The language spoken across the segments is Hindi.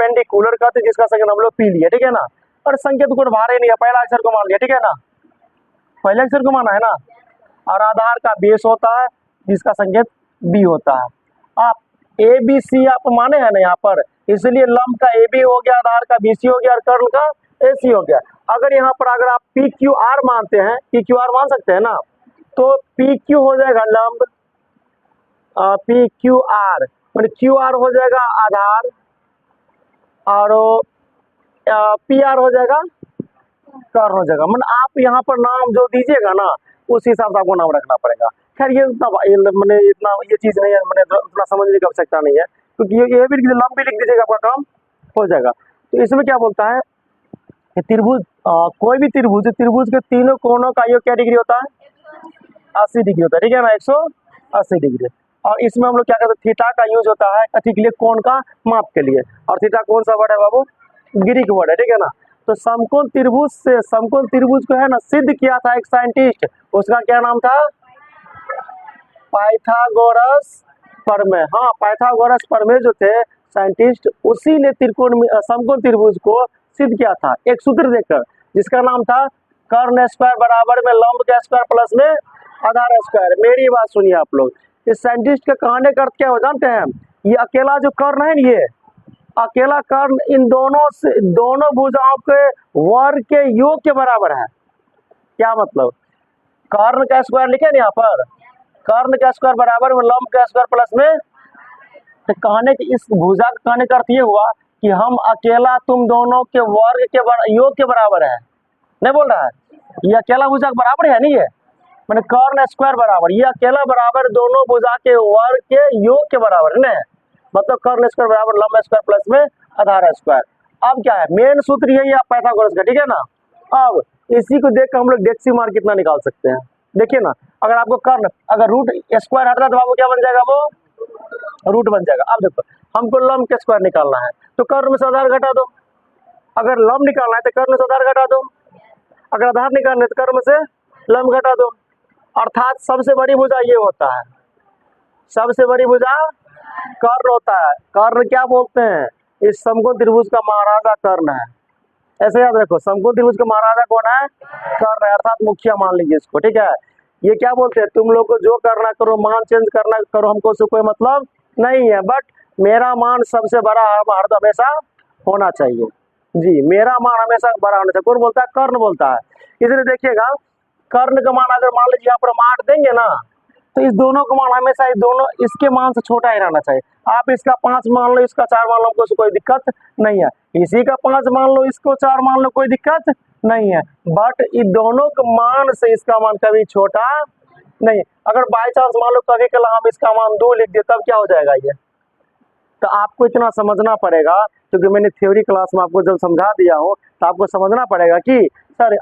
परपेंडिकुलर कहते हैं जिसका संकेत हम लोग पी लिए, ठीक है ना। और संकेत कोण भारे नहीं है, पहला अक्षर को मान लिया, ठीक है ना, पहले अक्षर को माना है ना। और आधार का बेस होता है जिसका संकेत बी होता है। आप ए बी सी आप माने हैं ना यहाँ पर, इसलिए लंब का ए बी हो गया, आधार का बी सी हो गया और कर्ण का ए सी हो गया। अगर यहाँ पर अगर आप पी क्यू आर मानते हैं, पी क्यू आर मान सकते हैं ना, तो पी क्यू हो जाएगा लंब, पी क्यू आर मतलब क्यू आर हो जाएगा आधार, और पी आर हो जाएगा कर्ण हो जाएगा। मतलब आप यहाँ पर नाम जो दीजिएगा ना उस हिसाब से आपको नाम रखना पड़ेगा। खैर ये उतना मैंने इतना ये चीज नहीं है, मैंने उतना समझने की आवश्यकता नहीं है, क्योंकि ये भी लंब भी लिख दीजिएगा आपका काम हो जाएगा। तो इसमें क्या बोलता है कि त्रिभुज, कोई भी त्रिभुज के तीनों कोणों का योग क्या डिग्री होता है, 80 डिग्री होता है, ठीक है ना, 180 डिग्री। और इसमें हम लोग क्या करते हैं, थीटा का यूज होता है कथी के लिए, कोण का माप के लिए। और थीटा कौन सा वर्ड है बाबू, ग्रीक वर्ड है, ठीक है ना। तो समकोण त्रिभुज से, समकोण त्रिभुज को है ना सिद्ध किया था एक साइंटिस्ट, उसका क्या नाम था, पाइथागोरस प्रमेय। हाँ, पाइथागोरस प्रमेय जो थे साइंटिस्ट, उसी ने समकोण त्रिभुज को सिद्ध किया था एक सूत्र देकर, जिसका नाम था कर्ण स्क्वायर बराबर में लंब का स्क्वायर प्लस में आधार स्क्वायर। मेरी बात सुनिए आप लोग, इस साइंटिस्ट के कहने का अर्थ क्या हो जानते हैं, ये अकेला जो कर्ण है, ये अकेला कर्ण इन दोनों भुजाओं के वर्ग के योग के बराबर है। क्या मतलब, कर्ण का स्क्वायर लिखे ना यहाँ पर, कर्ण का स्क्वायर बराबर में लंब का स्क्वायर प्लस में, तो कहने की इस भुजा का कहने का अर्थ ये हुआ कि हम अकेला तुम दोनों के वर्ग के योग के बराबर है। नहीं बोल रहा है, ये अकेला भुजा के बराबर है नहीं, है मैंने कर्ण स्क्वायर बराबर, ये अकेला बराबर दोनों भुजा के वर्ग के योग के बराबर है, मतलब कर्ण स्क्वायर बराबर लंब स्क्वायर प्लस में आधार स्क्वायर। अब क्या है, मेन सूत्र यही है पाइथागोरस का, ठीक है ना। अब इसी को देख कर हम लोग डेक्सीमार कितना निकाल सकते हैं, देखिए ना। अगर आपको कर्ण, अगर रूट स्क्वायर हटता तो आपको क्या बन जाएगा, वो रूट बन जाएगा। अब देखो हमको लंब के स्क्वायर निकालना है तो कर्ण में से आधार घटा दो, अगर लंब निकालना है तो कर्ण में से आधार घटा दो, अगर आधार निकालना है तो कर्ण में से लंब घटा दो। अर्थात सबसे बड़ी भुजा ये होता है, सबसे बड़ी भुजा कर्ण होता है। कर्ण क्या बोलते हैं, इस समकोण त्रिभुज का महाराजा कर्ण है, ऐसे याद रखो, समकोण त्रिभुज का महाराजा कौन है, कर्ण है, अर्थात मुखिया मान लीजिए इसको, ठीक है। ये क्या बोलते हैं, तुम लोग को जो करना करो, मान चेंज करना करो, हमको उससे कोई मतलब नहीं है, बट मेरा मान सबसे बड़ा हरदम हमेशा होना चाहिए जी, मेरा मान हमेशा बड़ा होना चाहिए। कौन बोलता है, कर्ण बोलता है। इसलिए देखिएगा कर्ण का मान अगर मान लीजिए यहाँ पर 8 देंगे ना, तो इस दोनों का मान हमेशा इस दोनों इसके मान से छोटा ही रहना चाहिए। आप इसका 5 मान लो, इसका 4 मान लो, हमको कोई दिक्कत नहीं है। इसी का 5 मान लो, इसको 4 मान लो, कोई दिक्कत नहीं है। बट इन दोनों के मान से इसका मान कभी छोटा नहीं। अगर बाई चांस मान लो कभी कल हम इसका मान 2 लिख दे, तब क्या हो जाएगा ये, तो आपको इतना समझना पड़ेगा, क्योंकि मैंने थ्योरी क्लास में आपको जब समझा दिया हो तो आपको समझना पड़ेगा कि सर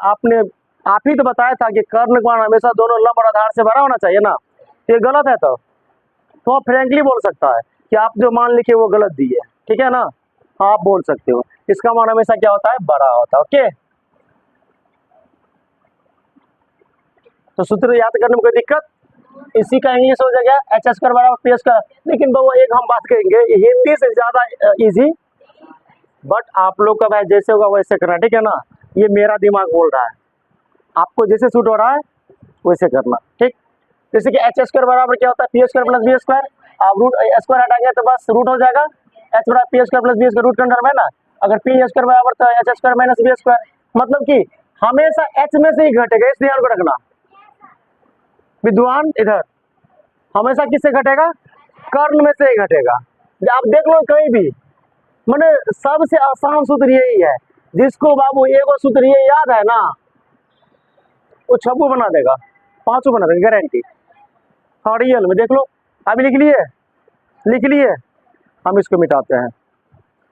आप ही तो बताया था कि कर्ण का मान हमेशा दोनों लंब और आधार से भरा होना चाहिए ना, ये गलत है। तो आप फ्रेंकली बोल सकता है कि आप जो मान लिखे वो गलत दिए, ठीक है ना, आप बोल सकते हो। इसका मान हमेशा क्या होता है, बड़ा होता है। ओके, तो सूत्र याद करने में कोई दिक्कत, इसी का इंग्लिश हो जाएगा एच स्क्वायर बराबर पी स्क्वायर। लेकिन वो एक हम बात करेंगे हिंदी से ज्यादा इजी, बट आप लोग का भाई जैसे होगा वैसे करना, ठीक है ना। ये मेरा दिमाग बोल रहा है, आपको जैसे सूट हो रहा है वैसे करना, ठीक। जैसे कि एच स्क्वायर बराबर क्या होता है, P square plus B square. आप रूट स्क्वायर हटाएंगे तो बस रूट हो जाएगा, एच बराबर P square plus B square, root के अंदर में ना। अगर पी स्क्वायर बराबर तो H square minus B square, मतलब कि हमेशा एच में से ही घटेगा, इस ध्यान को रखना विद्वान। इधर हमेशा किससे घटेगा, कर्ण में से ही घटेगा। आप देख लो कहीं भी, मैंने सबसे आसान सूत्र यही है, जिसको बाबू एगो सूत्र ये याद है ना, वो 26 बना देगा, 5 बना देगा गारंटी। हाँ रियल में देख लो, अभी लिख लिए, हम इसको मिटाते हैं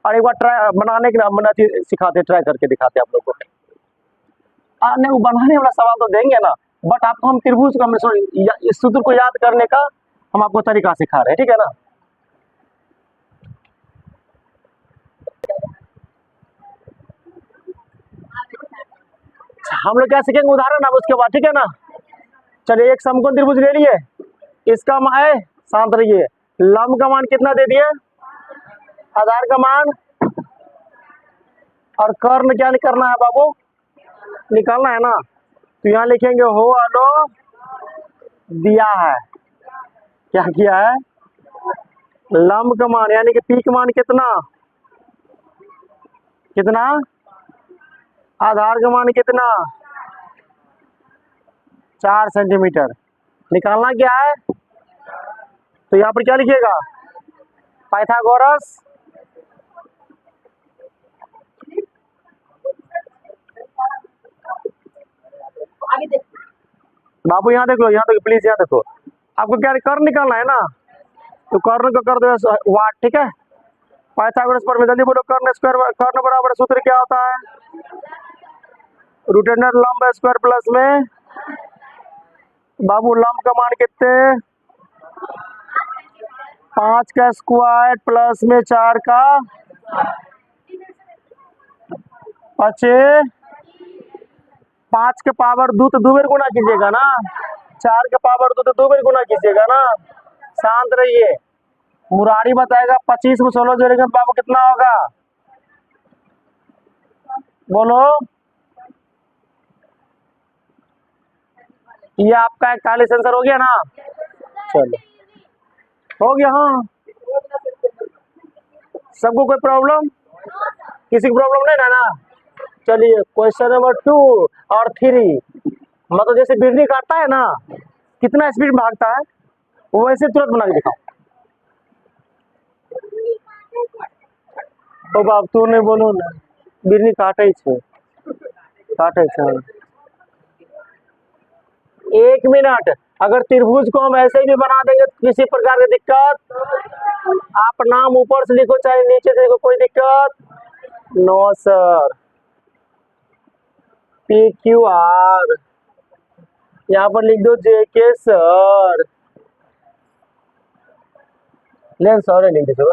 और एक बार ट्राई बनाने के सिखाते, ट्राई करके दिखाते आप लोग को। नहीं, वो बनाने वाला सवाल तो देंगे ना, बट आपको हम त्रिभुज का इस सूत्र को याद करने का हम आपको तरीका सिखा रहे हैं, ठीक है ना। हम लोग क्या सीखेंगे, उदाहरण अब उसके बाद, ठीक है ना। चलिए एक समकोण त्रिभुज ले लिए, इसका मान, शांत रहिए, लंब का मान कितना दे दिए, आधार का मान और कर्ण क्या करना है बाबू, निकालना है ना। तो यहाँ लिखेंगे हो अलो दिया है, क्या किया है, लंब का मान यानी कि पी का मान कितना, कितना, आधार का मान कितना, 4 सेंटीमीटर निकालना क्या है। तो यहाँ पर क्या लिखिएगा, पाइथागोरस बाबू यहाँ देख लो, यहाँ देखो प्लीज, यहाँ देखो आपको क्या कर्ण निकालना है ना, तो कर्ण को कर दो वाट, ठीक है। पाइथागोरस पर में जल्दी बोलो, कर्ण स्क्वायर, कर्ण बराबर सूत्र क्या होता है, रूट अंडर लंब स्क्वायर प्लस में बाबू लंब का मान कितने, 5 का स्क्वायर प्लस में 4 का 5, 5 के पावर 2 तो 2 बार गुना कीजिएगा ना, 4 के पावर 2 तो 2 बार गुना कीजिएगा ना। शांत रहिए, मुरारी बताएगा 25 में 16 जोड़ेंगे तो बाबू कितना होगा, बोलो। ये आपका 41 आंसर हो गया ना, चलो हो गया। हाँ सबको कोई प्रॉब्लम, किसी को प्रॉब्लम नहीं है ना। चलिए क्वेश्चन नंबर 2 और 3, मतलब जैसे बिजली काटता है ना, कितना स्पीड में भागता है, वैसे तुरंत बना के दिखाओ। तो बाप तू नहीं बोलो ना, बिजली काटे छे, काटे छे। 1 मिनट, अगर त्रिभुज को हम ऐसे भी बना देंगे तो किसी प्रकार की दिक्कत, आप नाम ऊपर से लिखो चाहे नीचे से लिखो, कोई दिक्कत no sir. P Q R यहाँ पर लिख दो जे के सर, लें सर लिख दो।